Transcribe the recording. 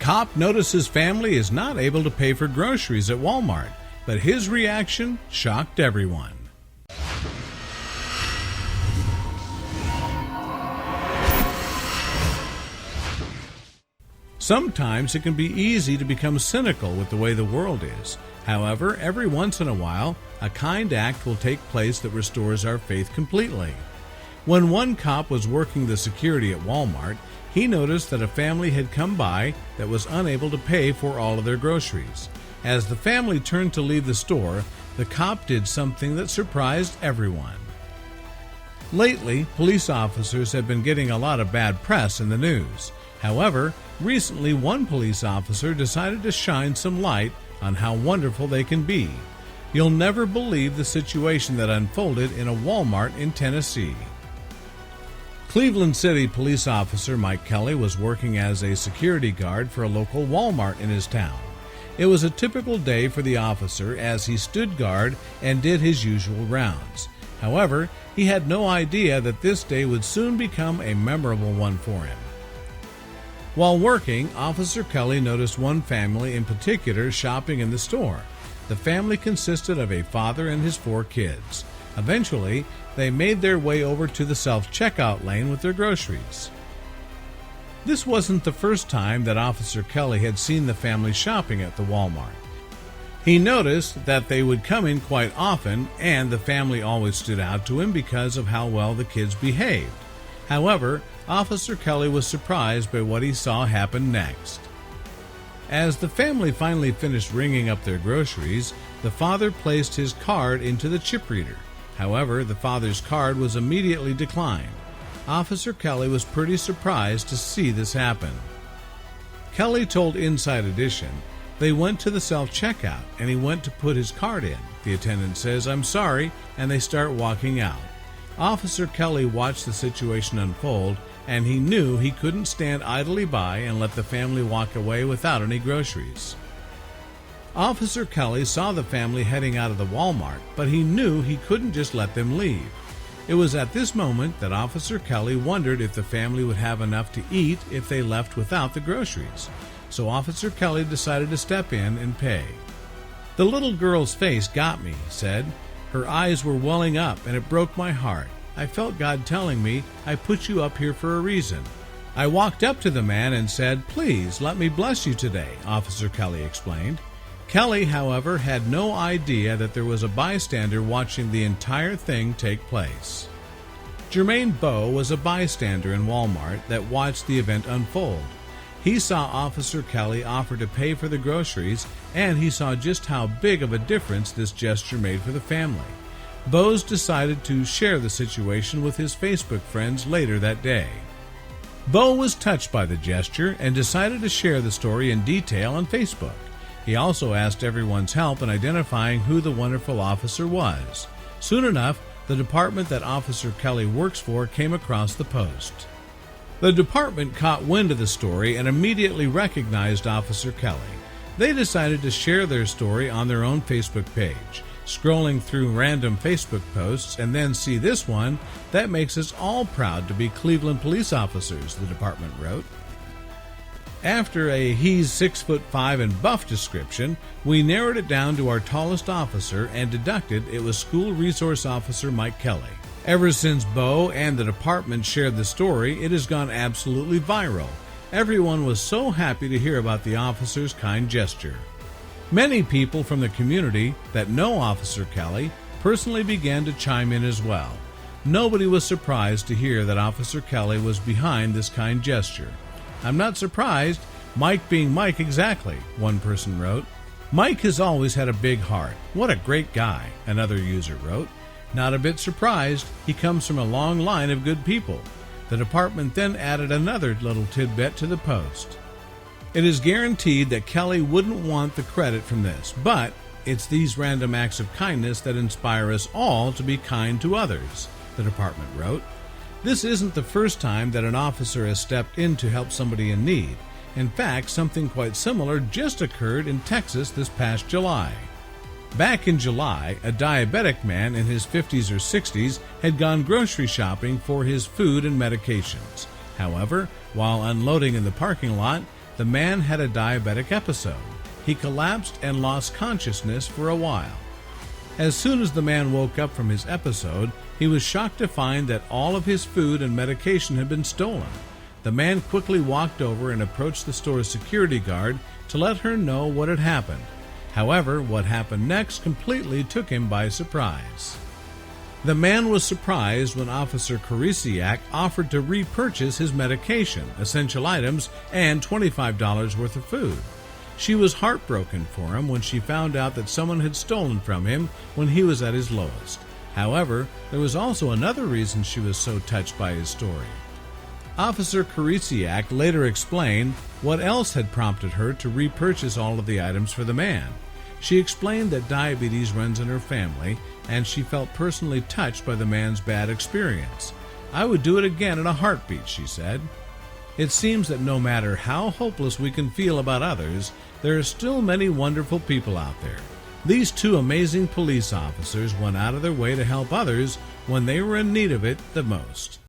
cop noticed his family is not able to pay for groceries at Walmart, but his reaction shocked everyone. Sometimes it can be easy to become cynical with the way the world is. However, every once in a while, a kind act will take place that restores our faith completely. When one cop was working the security at Walmart, he noticed that a family had come by that was unable to pay for all of their groceries. As the family turned to leave the store, the cop did something that surprised everyone. Lately, police officers have been getting a lot of bad press in the news. However, recently one police officer decided to shine some light on how wonderful they can be. You'll never believe the situation that unfolded in a Walmart in Tennessee. Cleveland City police officer Mike Kelly was working as a security guard for a local Walmart in his town. It was a typical day for the officer as he stood guard and did his usual rounds. However, he had no idea that this day would soon become a memorable one for him. While working, Officer Kelly noticed one family in particular shopping in the store. The family consisted of a father and his 4 kids. Eventually, they made their way over to the self-checkout lane with their groceries. This wasn't the first time that Officer Kelly had seen the family shopping at the Walmart. He noticed that they would come in quite often, and the family always stood out to him because of how well the kids behaved. However, Officer Kelly was surprised by what he saw happen next. As the family finally finished ringing up their groceries, the father placed his card into the chip reader. However, the father's card was immediately declined. Officer Kelly was pretty surprised to see this happen. Kelly told Inside Edition, "They went to the self-checkout and he went to put his card in. The attendant says, 'I'm sorry,' and they start walking out." Officer Kelly watched the situation unfold, and he knew he couldn't stand idly by and let the family walk away without any groceries. Officer Kelly saw the family heading out of the Walmart, but he knew he couldn't just let them leave. It was at this moment that Officer Kelly wondered if the family would have enough to eat if they left without the groceries. So Officer Kelly decided to step in and pay. "The little girl's face got me," he said. "Her eyes were welling up and it broke my heart. I felt God telling me, 'I put you up here for a reason.' I walked up to the man and said, 'Please let me bless you today,'" Officer Kelly explained. Kelly, however, had no idea that there was a bystander watching the entire thing take place. Jermaine Bowe was a bystander in Walmart that watched the event unfold. He saw Officer Kelly offer to pay for the groceries, and he saw just how big of a difference this gesture made for the family. Bowes decided to share the situation with his Facebook friends later that day. Bowe was touched by the gesture and decided to share the story in detail on Facebook. He also asked everyone's help in identifying who the wonderful officer was. Soon enough, the department that Officer Kelly works for came across the post. The department caught wind of the story and immediately recognized Officer Kelly. They decided to share their story on their own Facebook page. Scrolling through random Facebook posts and then see this one, that makes us all proud to be Cleveland police officers, the department wrote. After a "he's 6'5" and buff" description, we narrowed it down to our tallest officer and deducted it was School Resource Officer Mike Kelly. Ever since Bowe and the department shared the story, it has gone absolutely viral. Everyone was so happy to hear about the officer's kind gesture. Many people from the community that know Officer Kelly personally began to chime in as well. Nobody was surprised to hear that Officer Kelly was behind this kind gesture. "I'm not surprised, Mike being Mike exactly," one person wrote. "Mike has always had a big heart. What a great guy," another user wrote. "Not a bit surprised, he comes from a long line of good people." The department then added another little tidbit to the post. "It is guaranteed that Kelly wouldn't want the credit from this, but it's these random acts of kindness that inspire us all to be kind to others," the department wrote. This isn't the first time that an officer has stepped in to help somebody in need. In fact, something quite similar just occurred in Texas this past July. Back in July, a diabetic man in his 50s or 60s had gone grocery shopping for his food and medications. However, while unloading in the parking lot, The man had a diabetic episode. He collapsed and lost consciousness for a while. As soon as the man woke up from his episode, he was shocked to find that all of his food and medication had been stolen. The man quickly walked over and approached the store's security guard to let her know what had happened. However, what happened next completely took him by surprise. The man was surprised when Officer Karisiak offered to repurchase his medication, essential items, and $25 worth of food. She was heartbroken for him when she found out that someone had stolen from him when he was at his lowest. However, there was also another reason she was so touched by his story. Officer Karisiak later explained what else had prompted her to repurchase all of the items for the man. She explained that diabetes runs in her family, and she felt personally touched by the man's bad experience. "I would do it again in a heartbeat," she said. It seems that no matter how hopeless we can feel about others, there are still many wonderful people out there. These two amazing police officers went out of their way to help others when they were in need of it the most.